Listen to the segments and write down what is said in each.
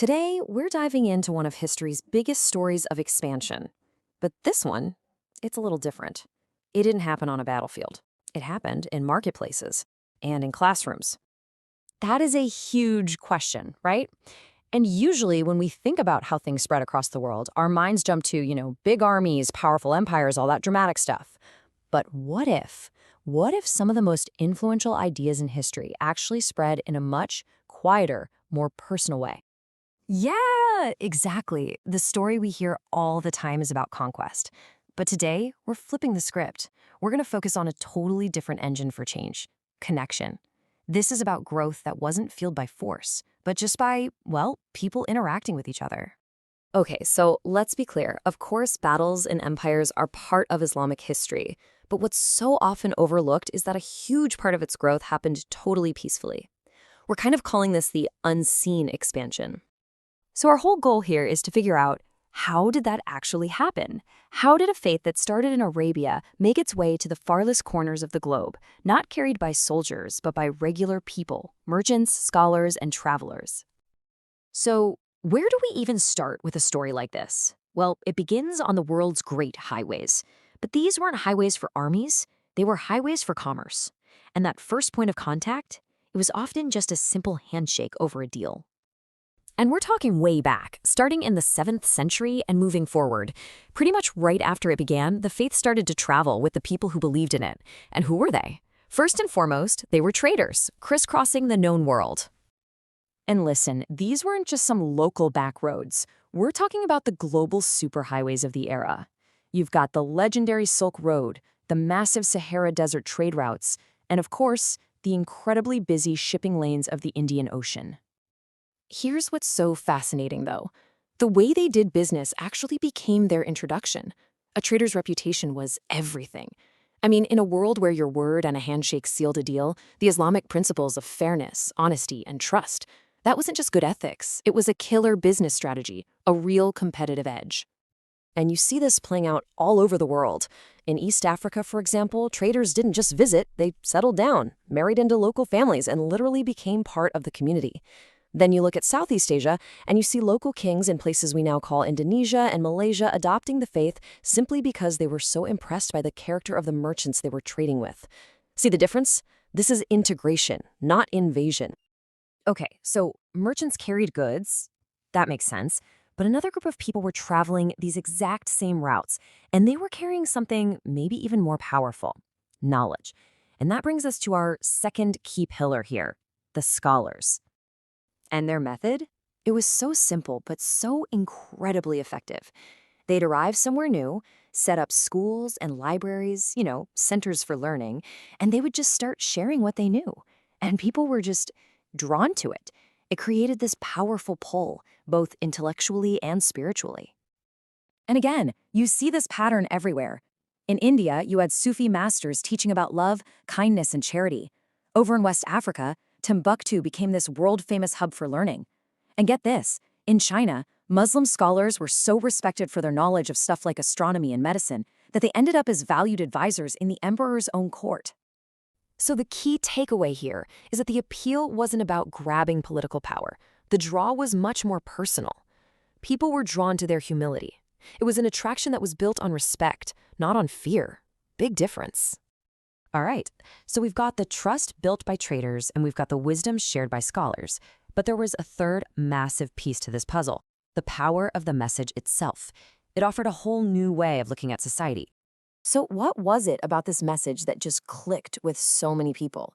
Today, we're diving into one of history's biggest stories of expansion. But this one, it's a little different. It didn't happen on a battlefield. It happened in marketplaces and in classrooms. That is a huge question, right? And usually when we think about how things spread across the world, our minds jump to, big armies, powerful empires, all that dramatic stuff. But what if? What if some of the most influential ideas in history actually spread in a much quieter, more personal way? Yeah, exactly. The story we hear all the time is about conquest. But today, we're flipping the script. We're going to focus on a totally different engine for change: connection. This is about growth that wasn't fueled by force, but just by, well, people interacting with each other. Okay, so let's be clear. Of course, battles and empires are part of Islamic history. But what's so often overlooked is that a huge part of its growth happened totally peacefully. We're kind of calling this the unseen expansion. So our whole goal here is to figure out, how did that actually happen? How did a faith that started in Arabia make its way to the farthest corners of the globe, not carried by soldiers, but by regular people, merchants, scholars, and travelers? So where do we even start with a story like this? Well, it begins on the world's great highways. But these weren't highways for armies, they were highways for commerce. And that first point of contact, it was often just a simple handshake over a deal. And we're talking way back, starting in the 7th century and moving forward. Pretty much right after it began, the faith started to travel with the people who believed in it. And who were they? First and foremost, they were traders, crisscrossing the known world. And listen, these weren't just some local back roads. We're talking about the global superhighways of the era. You've got the legendary Silk Road, the massive Sahara Desert trade routes, and of course, the incredibly busy shipping lanes of the Indian Ocean. Here's what's so fascinating, though. The way they did business actually became their introduction. A trader's reputation was everything. I mean, in a world where your word and a handshake sealed a deal, the Islamic principles of fairness, honesty, and trust, that wasn't just good ethics. It was a killer business strategy, a real competitive edge. And you see this playing out all over the world. In East Africa, for example, traders didn't just visit, they settled down, married into local families, and literally became part of the community. Then you look at Southeast Asia, and you see local kings in places we now call Indonesia and Malaysia adopting the faith simply because they were so impressed by the character of the merchants they were trading with. See the difference? This is integration, not invasion. Okay, so merchants carried goods. That makes sense. But another group of people were traveling these exact same routes, and they were carrying something maybe even more powerful: knowledge. And that brings us to our second key pillar here: the scholars. And their method? It was so simple, but so incredibly effective. They'd arrive somewhere new, set up schools and libraries, centers for learning, and they would just start sharing what they knew. And people were just drawn to it. It created this powerful pull, both intellectually and spiritually. And again, you see this pattern everywhere. In India, you had Sufi masters teaching about love, kindness, and charity. Over in West Africa, Timbuktu became this world-famous hub for learning. And get this, in China, Muslim scholars were so respected for their knowledge of stuff like astronomy and medicine that they ended up as valued advisors in the emperor's own court. So the key takeaway here is that the appeal wasn't about grabbing political power. The draw was much more personal. People were drawn to their humility. It was an attraction that was built on respect, not on fear. Big difference. All right, so we've got the trust built by traders and we've got the wisdom shared by scholars. But there was a third massive piece to this puzzle: the power of the message itself. It offered a whole new way of looking at society. So what was it about this message that just clicked with so many people?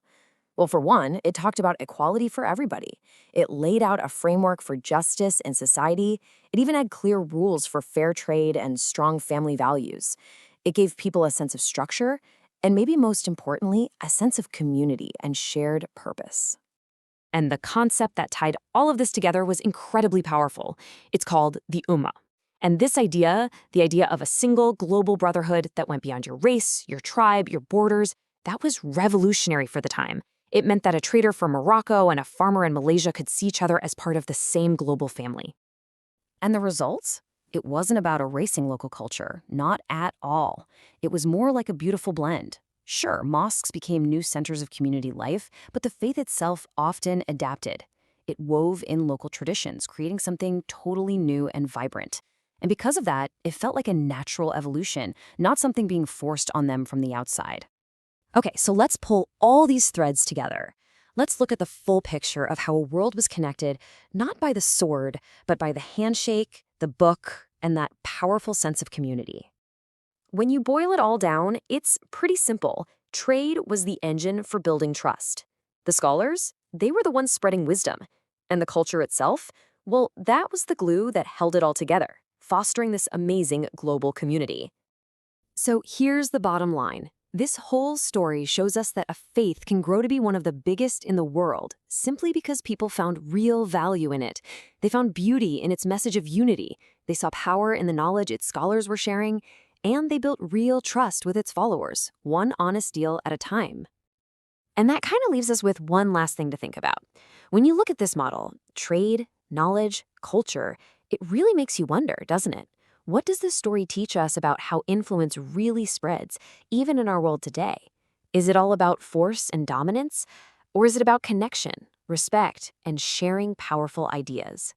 Well, for one, it talked about equality for everybody. It laid out a framework for justice in society. It even had clear rules for fair trade and strong family values. It gave people a sense of structure, and maybe most importantly, a sense of community and shared purpose. And the concept that tied all of this together was incredibly powerful. It's called the Ummah. And this idea, the idea of a single global brotherhood that went beyond your race, your tribe, your borders, that was revolutionary for the time. It meant that a trader from Morocco and a farmer in Malaysia could see each other as part of the same global family. And the results? It wasn't about erasing local culture, not at all. It was more like a beautiful blend. Sure, mosques became new centers of community life, but the faith itself often adapted. it wove in local traditions, creating something totally new and vibrant. And because of that, it felt like a natural evolution, not something being forced on them from the outside. Okay, so let's pull all these threads together. Let's look at the full picture of how a world was connected, not by the sword, but by the handshake, the book, and that powerful sense of community. When you boil it all down, it's pretty simple. Trade was the engine for building trust. The scholars, they were the ones spreading wisdom. And the culture itself, well, that was the glue that held it all together, fostering this amazing global community. So here's the bottom line. This whole story shows us that a faith can grow to be one of the biggest in the world simply because people found real value in it. They found beauty in its message of unity. They saw power in the knowledge its scholars were sharing, and they built real trust with its followers, one honest deal at a time. And that kind of leaves us with one last thing to think about. When you look at this model, trade, knowledge, culture, it really makes you wonder, doesn't it? What does this story teach us about how influence really spreads, even in our world today? Is it all about force and dominance? Or is it about connection, respect, and sharing powerful ideas?